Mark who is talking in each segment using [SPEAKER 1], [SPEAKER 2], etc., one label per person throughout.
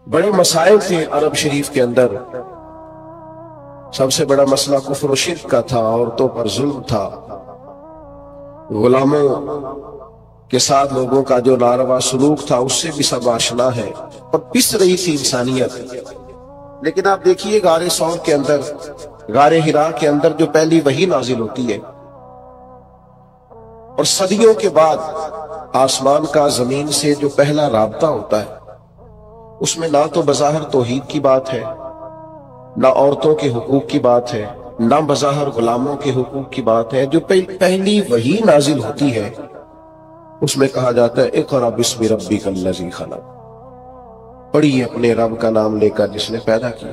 [SPEAKER 1] بڑے مسائل تھے عرب شریف کے اندر. سب سے بڑا مسئلہ کفر و شرک کا تھا، عورتوں پر ظلم تھا، غلاموں کے ساتھ لوگوں کا جو ناروا سلوک تھا اس سے بھی سب آشنا ہے، اور پس رہی تھی انسانیت. لیکن آپ دیکھیے غار ثور کے اندر، غار حرا کے اندر جو پہلی وحی نازل ہوتی ہے اور صدیوں کے بعد آسمان کا زمین سے جو پہلا رابطہ ہوتا ہے، اس میں نہ تو بظاہر توحید کی بات ہے، نہ عورتوں کے حقوق کی بات ہے، نہ بظاہر غلاموں کے حقوق کی بات ہے. جو پہلی وحی نازل ہوتی ہے اس میں کہا جاتا ہے اقرأ بسم ربک الذی خلق، پڑھیے اپنے رب کا نام لے کر جس نے پیدا کیا.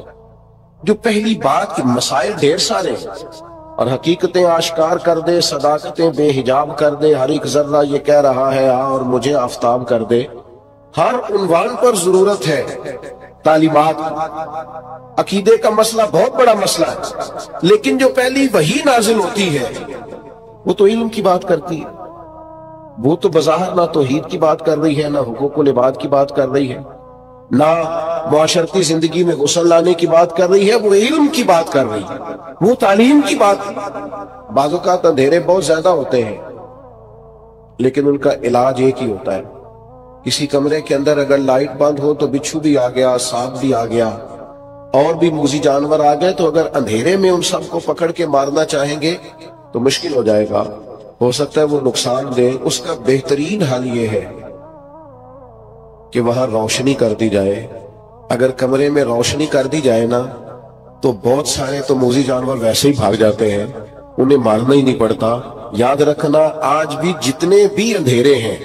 [SPEAKER 1] جو پہلی بات کے مسائل ڈھیر سارے اور حقیقتیں آشکار کر دے، صداقتیں بے حجاب کر دے، ہر ایک ذرہ یہ کہہ رہا ہے آ اور مجھے آفتاب کر دے. ہر عنوان پر ضرورت ہے تعلیمات. عقیدے کا مسئلہ بہت بڑا مسئلہ ہے، لیکن جو پہلی وحی نازل ہوتی ہے وہ تو علم کی بات کرتی ہے. وہ تو بظاہر نہ توحید کی بات کر رہی ہے، نہ حقوق العباد کی بات کر رہی ہے، نہ معاشرتی زندگی میں غسل لانے کی بات کر رہی ہے. وہ علم کی بات کر رہی ہے، وہ تعلیم کی بات. بعض اوقات اندھیرے بہت زیادہ ہوتے ہیں لیکن ان کا علاج ایک ہی ہوتا ہے. کسی کمرے کے اندر اگر لائٹ بند ہو تو بچھو بھی آ گیا، سانپ بھی آ گیا، اور بھی موذی جانور آ گئے، تو اگر اندھیرے میں ان سب کو پکڑ کے مارنا چاہیں گے تو مشکل ہو جائے گا، ہو سکتا ہے وہ نقصان دے. اس کا بہترین حل یہ ہے کہ وہاں روشنی کر دی جائے. اگر کمرے میں روشنی کر دی جائے نا تو بہت سارے تو موذی جانور ویسے ہی بھاگ جاتے ہیں، انہیں مارنا ہی نہیں پڑتا. یاد رکھنا آج بھی جتنے بھی اندھیرے ہیں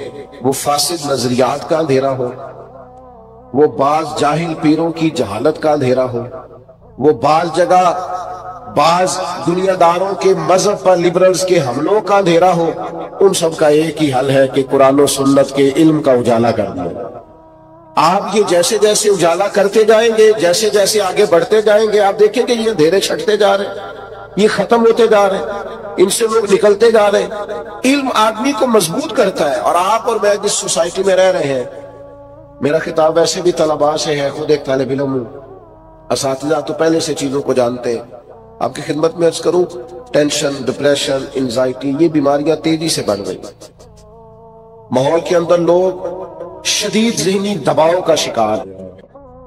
[SPEAKER 1] وہ فاسد نظریات کا اندھیرا ہو، وہ بعض جاہل پیروں کی جہالت کا اندھیرا ہو، وہ بعض جگہ بعض دنیا داروں کے مذہب پر لبرلز کے حملوں کا اندھیرا ہو، ان سب کا ایک ہی حل ہے کہ قرآن و سنت کے علم کا اجالا کر دیا. آپ یہ جیسے جیسے اجالا کرتے جائیں گے، جیسے جیسے آگے بڑھتے جائیں گے، آپ دیکھیں گے یہ اندھیرے چھٹتے جا رہے ہیں، یہ ختم ہوتے جا رہے ہیں، ان سے لوگ نکلتے جا رہے ہیں. علم آدمی کو مضبوط کرتا ہے. اور آپ اور میں جس سوسائٹی میں رہ رہے ہیں، میرا خطاب ویسے بھی طلباء سے ہے، خود ایک طالب علم ہوں. اساتذہ تو پہلے سے چیزوں کو جانتے ہیں. آپ کی خدمت میں عرض کروں، ٹینشن، ڈپریشن، انزائٹی، یہ بیماریاں تیزی سے بڑھ رہی ہیں. ماحول کے اندر لوگ شدید ذہنی دباؤ کا شکار ہیں.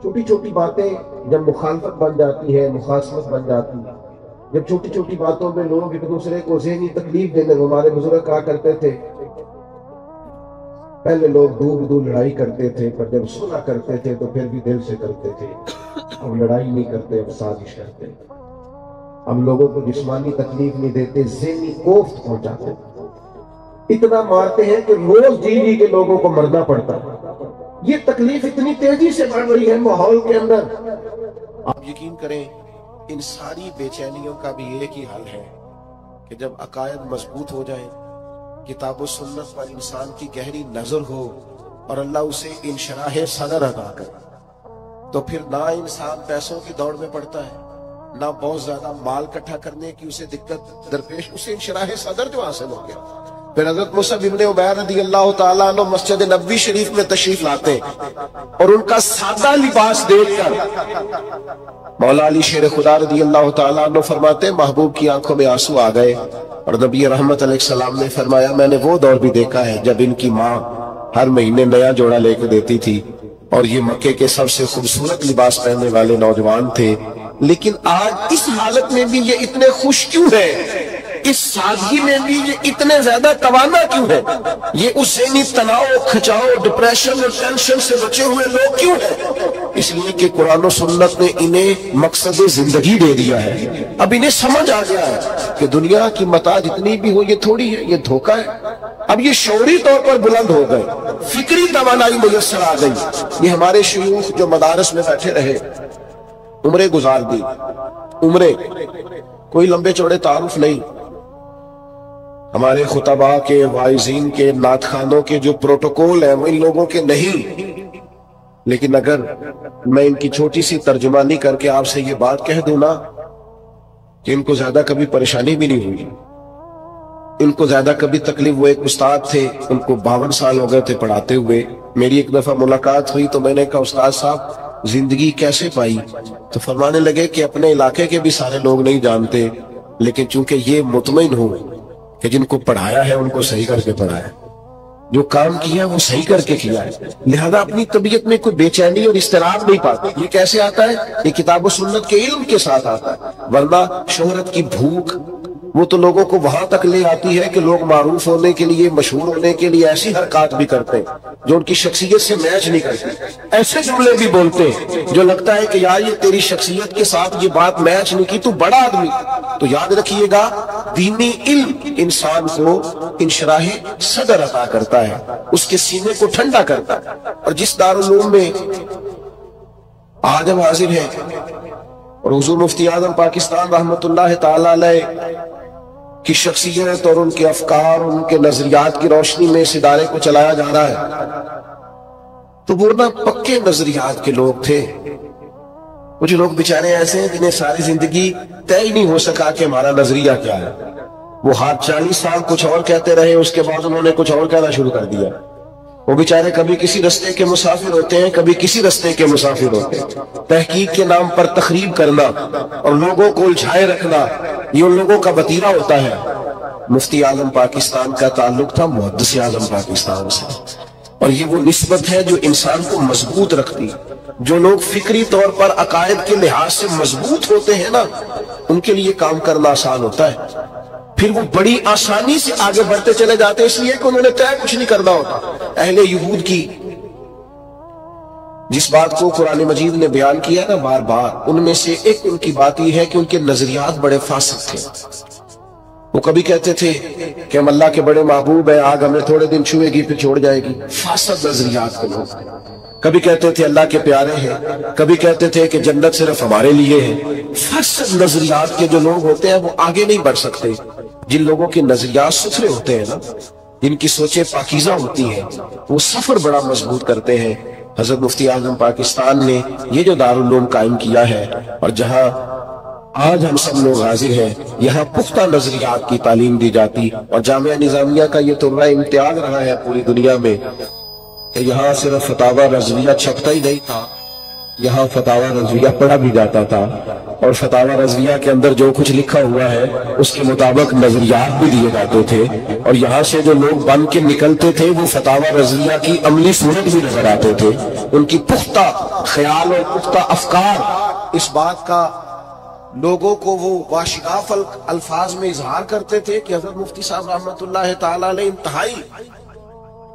[SPEAKER 1] چھوٹی چھوٹی باتیں جب مخالفت بن جاتی ہے، مخاصمت بن جاتی ہے، جب چھوٹی چھوٹی باتوں میں لوگ ایک دوسرے کو ذہنی تکلیف دینے، ہمارے بزرگ کہا کرتے تھے پہلے لوگ دو لڑائی کرتے تھے، پر جب صلح کرتے تھے تو پھر بھی دل سے کرتے تھے. اب لڑائی نہیں کرتے، اب سازش کرتے. ہم لوگوں کو جسمانی تکلیف نہیں دیتے، ذہنی کوفت پہنچاتے. اتنا مارتے ہیں کہ روز جی کے لوگوں کو مرنا پڑتا ہے. یہ تکلیف اتنی تیزی سے بڑھ رہی ہے ماحول کے اندر. آپ یقین کریں ان ساری بے چینیوں کا بھی ایک ہی حل ہے کہ جب عقائد مضبوط ہو جائیں، کتاب و سنت پر انسان کی گہری نظر ہو اور اللہ اسے انشراح صدر عطا کرے، تو پھر نہ انسان پیسوں کی دوڑ میں پڑتا ہے، نہ بہت زیادہ مال اکٹھا کرنے کی اسے دقت درپیش، اسے انشراح صدر جو حاصل ہو گیا. پھر حضرت مصعب ابن عمیر رضی اللہ تعالیٰ عنہ مسجد نبوی شریف میں تشریف لاتے اور ان کا سادہ لباس دیکھ کر مولا علی شیر خدا رضی اللہ تعالیٰ عنہ فرماتے محبوب کی آنکھوں میں آنسو آ گئے. اور نبی رحمت علیہ السلام نے فرمایا میں نے وہ دور بھی دیکھا ہے جب ان کی ماں ہر مہینے نیا جوڑا لے کے دیتی تھی اور یہ مکے کے سب سے خوبصورت لباس پہننے والے نوجوان تھے، لیکن آج اس حالت میں بھی یہ اتنے خوش کیوں ہیں؟ اس سادگی میں بھی یہ اتنے زیادہ توانا کیوں ہے؟ یہ اس ذہنی تناؤ، کھچاؤ، ڈپریشن اور ٹینشن سے بچے ہوئے لوگ کیوں ہیں؟ اس لیے کہ قرآن و سنت نے انہیں مقصد زندگی دے دیا ہے. اب انہیں سمجھ آ گیا ہے کہ دنیا کی متاع جتنی بھی ہو یہ تھوڑی ہے، یہ دھوکہ ہے. اب یہ شعوری طور پر بلند ہو گئے، فکری توانائی میسر آ گئی. یہ ہمارے شیوخ جو مدارس میں بیٹھے رہے، عمریں گزار دی، عمریں، کوئی لمبے چوڑے تعارف نہیں. ہمارے خطباء کے، واعظین کے، نعت خوانوں کے جو پروٹوکول ہیں وہ ان لوگوں کے نہیں. لیکن اگر میں ان کی چھوٹی سی ترجمانی کر کے آپ سے یہ بات کہہ دوں نا کہ ان کو زیادہ کبھی پریشانی بھی نہیں ہوئی، ان کو زیادہ کبھی تکلیف. وہ ایک استاد تھے، ان کو 52 سال ہو گئے تھے پڑھاتے ہوئے. میری ایک دفعہ ملاقات ہوئی تو میں نے کہا استاد صاحب زندگی کیسے پائی؟ تو فرمانے لگے کہ اپنے علاقے کے بھی سارے لوگ نہیں جانتے، لیکن چونکہ یہ مطمئن ہوں کہ جن کو پڑھایا ہے ان کو صحیح کر کے پڑھایا ہے، جو کام کیا وہ صحیح کر کے کیا ہے، لہذا اپنی طبیعت میں کوئی بے چینی اور اضطراب نہیں پاتے۔ یہ کیسے آتا ہے؟ یہ کتاب و سنت کے علم کے ساتھ آتا ہے، ورنہ شہرت کی بھوک وہ تو لوگوں کو وہاں تک لے آتی ہے کہ لوگ معروف ہونے کے لیے، مشہور ہونے کے لیے ایسی حرکات بھی کرتے ہیں جو ان کی شخصیت سے میچ نہیں کرتی، ایسے جملے بھی بولتے ہیں جو لگتا ہے کہ یار یہ تیری شخصیت کے ساتھ یہ بات میچ نہیں کی، تو بڑا آدمی۔ تو یاد رکھیے گا، دینی علم انسان کو انشراح صدر عطا کرتا ہے، اس کے سینے کو ٹھنڈا کرتا ہے۔ اور جس دارالعلوم میں آج ہم حاضر ہیں اور حضور مفتی اعظم پاکستان رحمت اللہ تعالی علیہ کی شخصیت اور ان کے افکار اور ان کے نظریات کی روشنی میں اس ادارے کو چلایا جا رہا ہے، تو وہ نہ پکے نظریات کے لوگ تھے۔ کچھ لوگ بیچارے ایسے ہیں جنہیں ساری زندگی طے ہی نہیں ہو سکا کہ ہمارا نظریہ کیا ہے، وہ 40 سال کچھ اور کہتے رہے، اس کے بعد انہوں نے کچھ اور کہنا شروع کر دیا۔ وہ بیچارے کبھی کسی رستے کے مسافر ہوتے ہیں، کبھی کسی رستے کے مسافر ہوتے ہیں۔ تحقیق کے نام پر تخریب کرنا اور لوگوں کو الجھائے رکھنا، یہ ان لوگوں کا وتیرہ ہوتا ہے۔ مفتی اعظم پاکستان کا تعلق تھا محدث اعظم پاکستان سے، اور یہ وہ نسبت ہے جو انسان کو مضبوط رکھتی۔ جو لوگ فکری طور پر عقائد کے لحاظ سے مضبوط ہوتے ہیں نا، ان کے لیے کام کرنا آسان ہوتا ہے، پھر وہ بڑی آسانی سے آگے بڑھتے چلے جاتے، اس لیے کہ انہوں نے طے کچھ نہیں کرنا ہوتا۔ اہل یہود کی جس بات کو قرآن مجید نے بیان کیا نا بار بار، ان میں سے ایک ان کی بات یہ ہے کہ ان کے نظریات بڑے فاسد تھے۔ وہ کبھی کہتے تھے کہ ہم اللہ کے بڑے محبوب ہیں، آگ ہمیں تھوڑے دن چھوئے گی پھر چھوڑ جائے گی، فاسد نظریات کے لوگ۔ کبھی کہتے تھے اللہ کے پیارے ہیں، کبھی کہتے تھے کہ جنت صرف ہمارے لیے ہے۔ فاسد نظریات کے جو لوگ ہوتے ہیں وہ آگے نہیں بڑھ سکتے۔ جن لوگوں کے نظریات ستھرے ہوتے ہیں نا، جن کی سوچیں پاکیزہ ہوتی ہیں، وہ سفر بڑا مضبوط کرتے ہیں۔ حضرت مفتی اعظم پاکستان نے یہ جو دارالعلوم قائم کیا ہے، اور جہاں آج ہم سب لوگ حاضر ہیں، یہاں پختہ نظریات کی تعلیم دی جاتی، اور جامعہ نظامیہ کا یہ تو بڑا امتیاز رہا ہے پوری دنیا میں کہ یہاں صرف فتاوی رضویہ چھپتا ہی نہیں تھا، یہاں فتاوی رضویہ پڑھا بھی جاتا تھا، اور فتاوی رضویہ کے اندر جو کچھ لکھا ہوا ہے اس کے مطابق نظریات بھی دیے جاتے تھے، اور یہاں سے جو لوگ بن کے نکلتے تھے وہ فتاوی رضویہ کی عملی صورت بھی نظر آتے تھے۔ ان کی پختہ خیال اور پختہ افکار اس بات کا لوگوں کو وہ واشگاف الفاظ میں اظہار کرتے تھے کہ حضرت مفتی صاحب رحمت اللہ تعالی علیہ انتہائی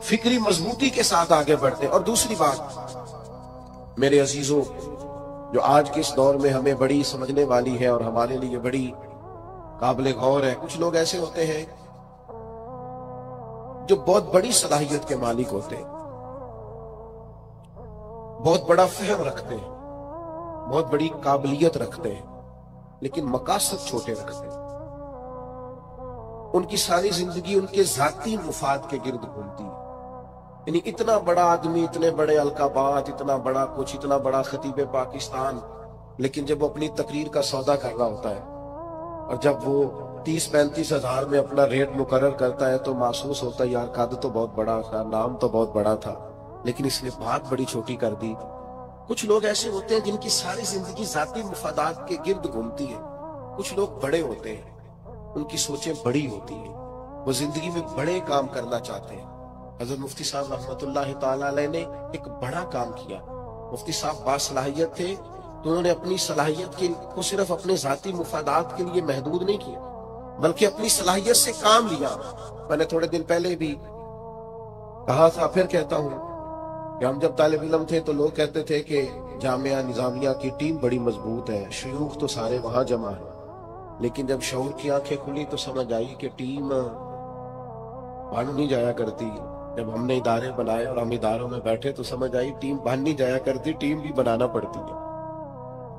[SPEAKER 1] فکری مضبوطی کے ساتھ آگے بڑھتے۔ اور دوسری بات میرے عزیزوں، جو آج کے اس دور میں ہمیں بڑی سمجھنے والی ہے اور ہمارے لیے بڑی قابل غور ہے، کچھ لوگ ایسے ہوتے ہیں جو بہت بڑی صلاحیت کے مالک ہوتے ہیں، بہت بڑا فہم رکھتے ہیں، بہت بڑی قابلیت رکھتے ہیں، لیکن مقاصد چھوٹے رکھتے ہیں۔ ان کی ساری زندگی ان کے ذاتی مفاد کے گرد گھومتی ہے۔ یعنی اتنا بڑا آدمی، اتنے بڑے القابات، اتنا بڑا کچھ، اتنا بڑا خطیب پاکستان، لیکن جب وہ اپنی تقریر کا سودا کر رہا ہوتا ہے اور جب وہ 30-35 ہزار میں اپنا ریٹ مقرر کرتا ہے تو محسوس ہوتا ہے یار قد تو بہت بڑا تھا، نام تو بہت بڑا تھا، لیکن اس نے بات بڑی چھوٹی کر دی۔ کچھ لوگ ایسے ہوتے ہیں جن کی ساری زندگی ذاتی مفادات کے گرد گھومتی ہے۔ کچھ لوگ بڑے ہوتے ہیں، ان کی سوچیں بڑی ہوتی ہیں، وہ زندگی میں بڑے کام کرنا چاہتے ہیں۔ حضرت مفتی صاحب رحمت اللہ تعالی علیہ نے ایک بڑا کام کیا۔ مفتی صاحب باصلاحیت تھے تو انہوں نے اپنی صلاحیت کو صرف اپنے ذاتی مفادات کے لیے محدود نہیں کیا، بلکہ اپنی صلاحیت سے کام لیا۔ میں نے تھوڑے دن پہلے بھی کہا تھا، پھر کہتا ہوں کہ ہم جب طالب علم تھے تو لوگ کہتے تھے کہ جامعہ نظامیہ کی ٹیم بڑی مضبوط ہے، شیوخ تو سارے وہاں جمع ہیں، لیکن جب شعور کی آنکھیں کھلی تو سمجھ آئی کہ ٹیم بن نہیں جایا کرتی۔ جب ہم نے ادارے بنائے اور ہم اداروں میں بیٹھے تو سمجھ آئی ٹیم بن نہیں جایا کرتی، ٹیم بھی بنانا پڑتی ہے۔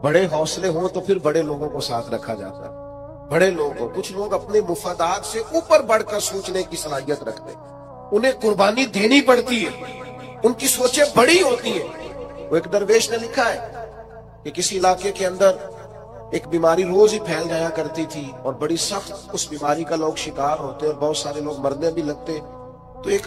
[SPEAKER 1] بڑے حوصلے ہوں تو پھر بڑے لوگوں کو ساتھ رکھا جاتا ہے، بڑے لوگوں۔ کچھ لوگ اپنے مفادات سے اوپر بڑھ کر سوچنے کی صلاحیت رکھتے ہیں، انہیں قربانی دینی پڑتی ہے، ان کی سوچیں بڑی ہوتی ہیں۔ وہ ایک درویش نے لکھا ہے کہ کسی علاقے کے اندر ایک بیماری روز ہی پھیل جایا کرتی تھی اور بڑی سخت اس بیماری کا لوگ شکار ہوتے اور بہت سارے لوگ مرنے بھی لگتے، تو ایک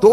[SPEAKER 1] 2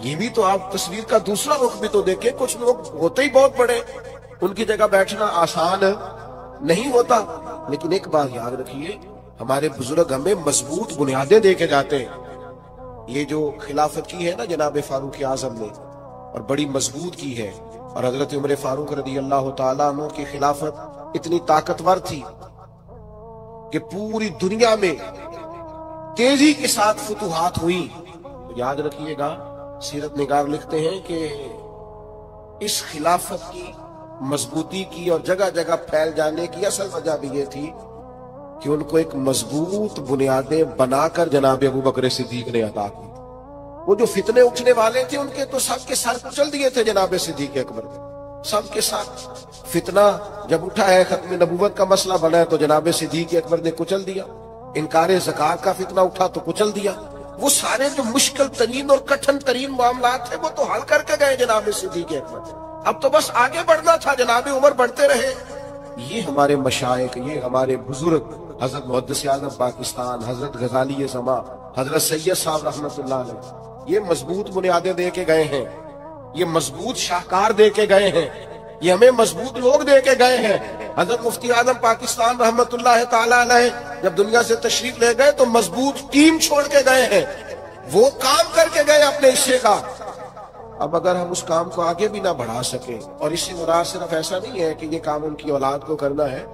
[SPEAKER 1] یہ بھی تو آپ تصویر کا دوسرا رخ بھی تو دیکھیں، کچھ لوگ ہوتے ہی بہت بڑے، ان کی جگہ بیٹھنا آسان نہیں ہوتا۔ لیکن ایک بات یاد رکھیے، ہمارے بزرگ ہمیں مضبوط بنیادیں دے کے جاتے ہیں۔ یہ جو خلافت کی ہے نا جناب فاروق اعظم نے، اور بڑی مضبوط کی ہے، اور حضرت عمر فاروق رضی اللہ تعالیٰ عنہ کی خلافت اتنی طاقتور تھی کہ پوری دنیا میں تیزی کے ساتھ فتوحات ہوئی۔ یاد رکھیے گا، سیرت نگار لکھتے ہیں کہ اس خلافت کی مضبوطی کی اور جگہ جگہ پھیل جانے کی اصل وجہ بھی یہ تھی کہ ان کو ایک مضبوط بنیادیں بنا کر جناب ابو بکر صدیق نے عطا کی۔ وہ جو فتنے اٹھنے والے تھے ان کے تو سب کے سر کچل دیے تھے جناب صدیق اکبر نے، سب کے ساتھ۔ فتنہ جب اٹھا ہے، ختم نبوت کا مسئلہ بنا ہے، تو جناب صدیق اکبر نے کچل دیا۔ انکار زکوٰۃ کا فتنہ اٹھا تو کچل دیا۔ وہ سارے جو مشکل ترین اور کٹھن ترین معاملات تھے وہ تو حل کر کے گئے جناب صدیق اکبر۔ اب تو بس آگے بڑھنا تھا، جناب عمر بڑھتے رہے۔ یہ ہمارے مشائخ، یہ ہمارے بزرگ، حضرت محدث اعظم پاکستان، حضرت غزالی زماں، حضرت سید صاحب رحمۃ اللہ علیہ، یہ مضبوط بنیادیں دے کے گئے ہیں، یہ مضبوط شاہکار دے کے گئے ہیں، یہ ہمیں مضبوط لوگ دے کے گئے ہیں۔ حضرت مفتی اعظم پاکستان رحمۃ اللہ تعالی علیہ جب دنیا سے تشریف لے گئے تو مضبوط ٹیم چھوڑ کے گئے ہیں، وہ کام کر کے گئے اپنے حصے کا۔ اب اگر ہم اس کام کو آگے بھی نہ بڑھا سکیں، اور اس سے مراد صرف ایسا نہیں ہے کہ یہ کام ان کی اولاد کو کرنا ہے،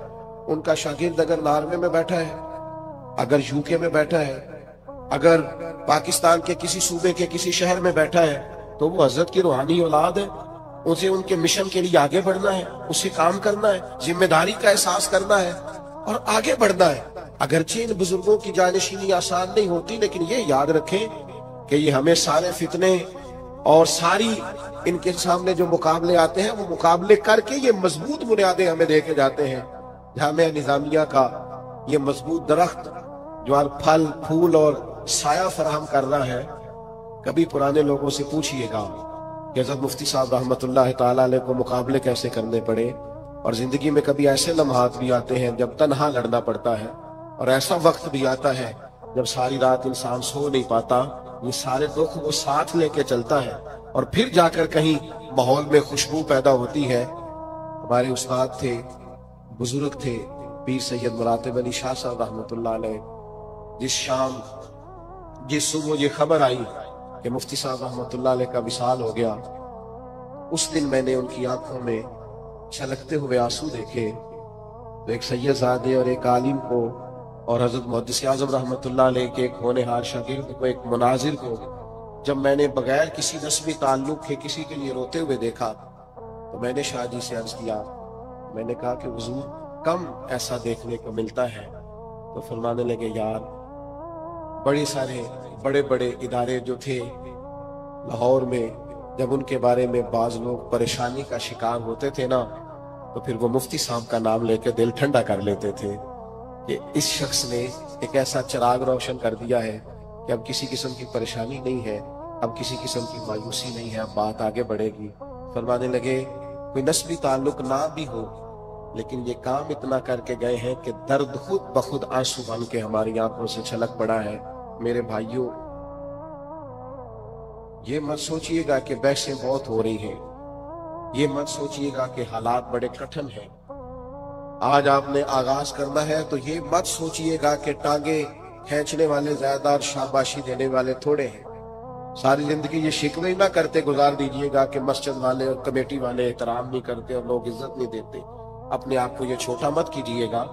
[SPEAKER 1] ان کا شاگرد اگر ناروے میں بیٹھا ہے، اگر یو کے میں بیٹھا ہے، اگر پاکستان کے کسی صوبے کے کسی شہر میں بیٹھا ہے، تو وہ حضرت کی روحانی اولاد ہے، اسے ان کے مشن کے لیے آگے بڑھنا ہے، اسے کام کرنا ہے، ذمہ داری کا احساس کرنا ہے اور آگے بڑھنا ہے۔ اگرچہ ان بزرگوں کی جانشینی آسان نہیں ہوتی، لیکن یہ یاد رکھیں کہ یہ ہمیں سارے فتنے اور ساری ان کے سامنے جو مقابلے آتے ہیں وہ مقابلے کر کے یہ مضبوط بنیادیں ہمیں دے کے جاتے ہیں۔ جامعہ نظامیہ کا یہ مضبوط درخت جو ہر پھل پھول اور سایہ فراہم کر رہا ہے، کبھی پرانے لوگوں سے پوچھئے گا کہ حضرت مفتی صاحب رحمۃ اللہ تعالیٰ علیہ کو مقابلے کیسے کرنے پڑے، اور زندگی میں کبھی ایسے لمحات بھی آتے ہیں جب تنہا لڑنا پڑتا ہے، اور ایسا وقت بھی آتا ہے جب ساری رات انسان سو نہیں پاتا، یہ سارے دکھ وہ ساتھ لے کے چلتا ہے، اور پھر جا کر کہیں ماحول میں خوشبو پیدا ہوتی ہے۔ ہمارے استاد تھے، بزرگ تھے، پیر سید مراتب علی شاہ صاحب رحمۃ اللہ علیہ، جس شام جس صبح یہ خبر آئی کہ مفتی صاحب رحمۃ اللہ علیہ کا وصال ہو گیا، اس دن میں نے ان کی آنکھوں میں چھلکتے ہوئے آنسو دیکھے۔ تو ایک سید زادے اور ایک عالم کو، اور حضرت محدث اعظم رحمۃ اللہ علیہ کے ایک ہونہار شاگرد کو، ایک مناظر کو، جب میں نے بغیر کسی رسمی تعلق کے کسی کے لیے روتے ہوئے دیکھا، تو میں نے شاہ جی سے عرض کیا، میں نے کہا کہ حضور کم ایسا دیکھنے کو ملتا ہے۔ تو فرمانے لگے، یار بڑے سارے بڑے بڑے ادارے جو تھے لاہور میں، جب ان کے بارے میں بعض لوگ پریشانی کا شکار ہوتے تھے نا، تو پھر وہ مفتی صاحب کا نام لے کے دل ٹھنڈا کر لیتے تھے کہ اس شخص نے ایک ایسا چراغ روشن کر دیا ہے کہ اب کسی قسم کی پریشانی نہیں ہے، اب کسی قسم کی مایوسی نہیں ہے، اب بات آگے بڑھے گی۔ فرمانے لگے، کوئی نسبی تعلق نہ بھی ہو، لیکن یہ کام اتنا کر کے گئے ہیں کہ درد خود بخود آنسو بن کے ہماری آنکھوں سے چھلک پڑا ہے۔ میرے بھائیوں، یہ مت سوچئے گا کہ بحثیں بہت ہو رہی ہیں، یہ مت سوچئے گا کہ حالات بڑے کٹھن ہیں۔ آج آپ نے آغاز کرنا ہے تو یہ مت سوچئے گا کہ ٹانگیں کھینچنے والے زیادہ اور شاباشی دینے والے تھوڑے ہیں۔ ساری زندگی یہ شکوے نہ کرتے گزار دیجئے گا کہ مسجد والے اور کمیٹی والے احترام نہیں کرتے اور لوگ عزت نہیں دیتے۔ اپنے آپ کو یہ چھوٹا مت کیجئے گا۔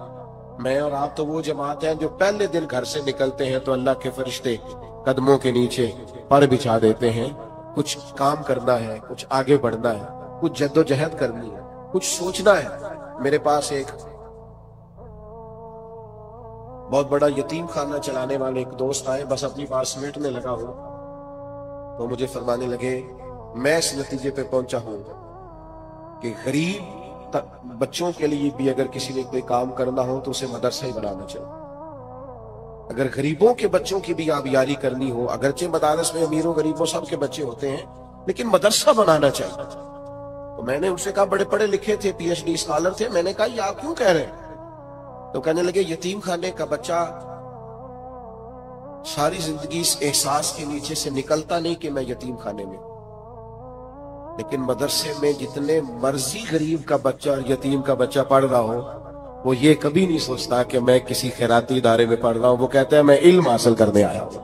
[SPEAKER 1] میں اور آپ تو وہ جماعت ہیں جو پہلے دن گھر سے نکلتے ہیں تو اللہ کے فرشتے قدموں کے نیچے پر بچھا دیتے ہیں۔ کچھ کام کرنا ہے، کچھ آگے بڑھنا ہے، کچھ جد و جہد کرنی ہے، کچھ سوچنا ہے۔ میرے پاس ایک بہت بڑا یتیم خانہ چلانے والے ایک دوست آئے، بس اپنی بات سمیٹنے لگا ہوں، تو مجھے فرمانے لگے، میں اس نتیجے پہ پہنچا ہوں کہ غریب بچوں کے لیے بھی اگر کسی نے کوئی کام کرنا ہو تو اسے مدرسہ ہی بنانا چاہیے۔ اگر غریبوں کے بچوں کی بھی آبیاری کرنی ہو، اگرچہ مدارس میں امیروں غریبوں سب کے بچے ہوتے ہیں، لیکن مدرسہ بنانا چاہیے۔ تو میں نے ان سے کہا، بڑے پڑھے لکھے تھے، پی ایچ ڈی اسکالر تھے، میں نے کہا یہ آپ کیوں کہہ رہے ہیں؟ تو کہنے لگے، یتیم خانے کا بچہ ساری زندگی اس احساس کے نیچے سے نکلتا نہیں کہ میں یتیم خانے میں، لیکن مدرسے میں جتنے مرضی غریب کا بچہ اور یتیم کا بچہ پڑھ رہا ہو، وہ یہ کبھی نہیں سوچتا کہ میں کسی خیراتی ادارے میں پڑھ رہا ہوں. وہ کہتا ہے میں علم حاصل کرنے آیا ہوں.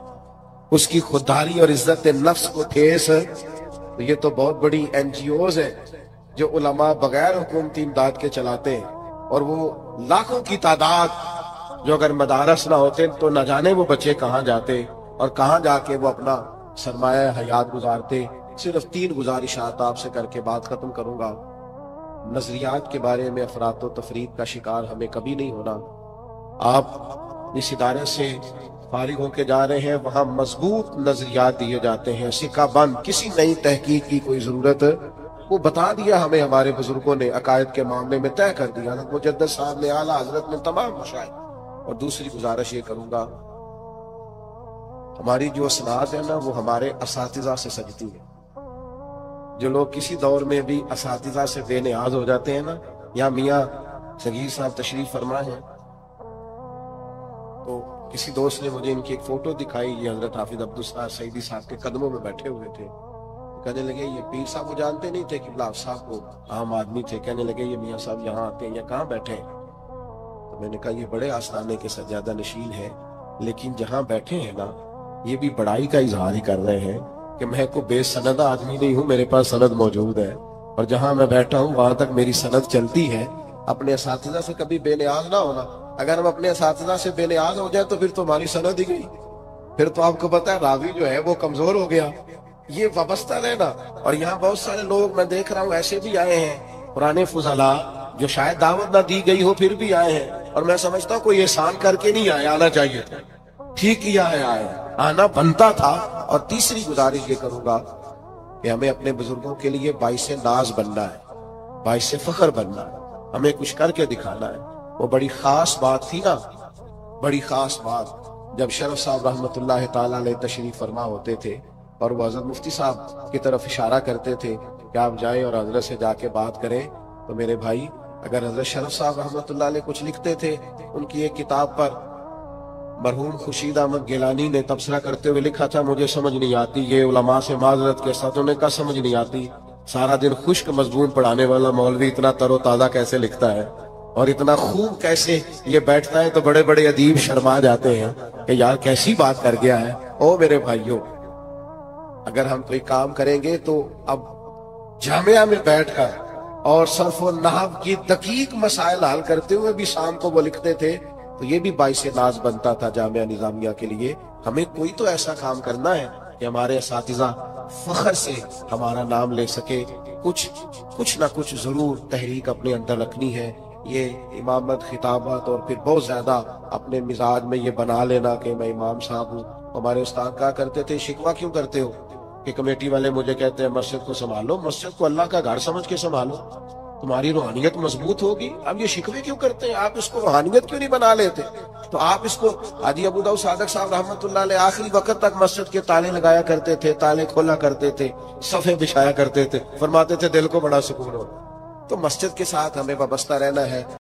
[SPEAKER 1] اس کی خودداری اور عزت نفس کو ٹھیس. تو یہ تو بہت بڑی NGOs ہیں جو علماء بغیر حکومتی امداد کے چلاتے ہیں، اور وہ لاکھوں کی تعداد جو اگر مدارس نہ ہوتے تو نہ جانے وہ بچے کہاں جاتے اور کہاں جا کے وہ اپنا سرمایہ حیات گزارتے. صرف 3 گزارشات آپ سے کر کے بات ختم کروں گا. نظریات کے بارے میں افراط و تفریط کا شکار ہمیں کبھی نہیں ہونا. آپ اس ادارے سے فارغ ہو کے جا رہے ہیں، وہاں مضبوط نظریات دیے جاتے ہیں، سکہ بند، کسی نئی تحقیق کی کوئی ضرورت. وہ بتا دیا ہمیں ہمارے بزرگوں نے، عقائد کے معاملے میں طے کر دیا مجدد صاحب نے، اعلیٰ حضرت نے، تمام مشائخ. اور دوسری گزارش یہ کروں گا، ہماری جو اسناد ہے نا وہ ہمارے اساتذہ سے سجتی ہے. جو لوگ کسی دور میں بھی اساتذہ سے بے نیاز ہو جاتے ہیں نا، یا میاں صغیر صاحب تشریف فرما ہے، تو کسی دوست نے مجھے ان کی ایک فوٹو دکھائی، یہ حضرت حافظ عبدالستار سعیدی صاحب کے قدموں میں بیٹھے ہوئے تھے. کہنے لگے یہ پیر صاحب وہ جانتے نہیں تھے کہ بلاف صاحب کو عام آدمی تھے. کہنے لگے یہ میاں صاحب یہاں آتے ہیں یا کہاں بیٹھے ہیں؟ تو میں نے کہا یہ بڑے آستانے کے سجادہ نشین ہیں، لیکن جہاں بیٹھے ہیں نا یہ بھی بڑائی کا اظہار ہی کر رہے ہیں کہ میں کو بے سند آدمی نہیں ہوں، میرے پاس سند موجود ہے، اور جہاں میں بیٹھا ہوں وہاں تک میری سند چلتی ہے. اپنے اساتذہ سے کبھی بے نیاز نہ ہونا. اگر ہم اپنے اساتذہ سے بے نیاز ہو جائے تو پھر تو ہماری سند ہی گئی، پھر تو آپ کو پتا ہے راوی جو ہے وہ کمزور ہو گیا. یہ وابستہ رہنا. اور یہاں بہت سارے لوگ میں دیکھ رہا ہوں ایسے بھی آئے ہیں پرانے فضلاء جو شاید دعوت نہ دی گئی ہو پھر بھی آئے ہیں، اور میں سمجھتا ہوں کوئی احسان کر کے نہیں آئے، آنا چاہیے تھا. ٹھیک کیا ہے آئے، آنا بنتا تھا. اور تیسری گزارش یہ کروں گا کہ ہمیں اپنے بزرگوں کے لیے باعث ناز بننا ہے، باعث فخر بننا ہے، ہمیں کچھ کر کے دکھانا ہے. وہ بڑی خاص بات تھی نا، بڑی خاص بات، جب شرف صاحب رحمت اللہ تعالیٰ علیہ تشریف فرما ہوتے تھے اور وہ حضرت مفتی صاحب کی طرف اشارہ کرتے تھے کہ آپ جائیں اور حضرت سے جا کے بات کریں. تو میرے بھائی اگر حضرت شرف صاحب رحمت اللہ علیہ کچھ لکھتے تھے، ان کی ایک کتاب پر مرحوم خورشید احمد گیلانی نے تبصرہ کرتے ہوئے لکھا تھا مجھے سمجھ نہیں آتی، یہ علماء سے معذرت کے ساتھ انہوں نے کہا سمجھ نہیں آتی، سارا دن خشک مضمون پڑھانے والا مولوی اتنا تر و تازہ کیسے لکھتا ہے اور اتنا خوب کیسے یہ بیٹھتا ہے. تو بڑے بڑے ادیب شرما جاتے ہیں کہ یار کیسی بات کر گیا ہے. او میرے بھائیوں، اگر ہم کوئی کام کریں گے تو اب جامعہ میں بیٹھ کر اور صرف و نحو کی دقیق مسائل حل کرتے ہوئے بھی شام کو وہ لکھتے تھے، تو یہ بھی باعث ناز بنتا تھا جامعہ نظامیہ کے لیے. ہمیں کوئی تو ایسا کام کرنا ہے کہ ہمارے اساتذہ فخر سے ہمارا نام لے سکے. کچھ نہ کچھ ضرور تحریک اپنے اندر رکھنی ہے. یہ امامت، خطابت اور پھر بہت زیادہ اپنے مزاج میں یہ بنا لینا کہ میں امام صاحب ہوں. ہمارے استاد کہا کرتے تھے شکوہ کیوں کرتے ہو کہ کمیٹی والے مجھے کہتے ہیں مسجد کو سنبھالو، مسجد کو اللہ کا گھر سمجھ کے سنبھالو، تمہاری روحانیت مضبوط ہوگی. اب یہ شکوے کیوں کرتے ہیں؟ آپ اس کو روحانیت کیوں نہیں بنا لیتے؟ تو آپ اس کو حاجی ابو داؤد صادق صاحب رحمت اللہ علیہ آخری وقت تک مسجد کے تالے لگایا کرتے تھے، تالے کھولا کرتے تھے، صفحے بچھایا کرتے تھے، فرماتے تھے دل کو بڑا سکون ہو. تو مسجد کے ساتھ ہمیں وابستہ رہنا ہے.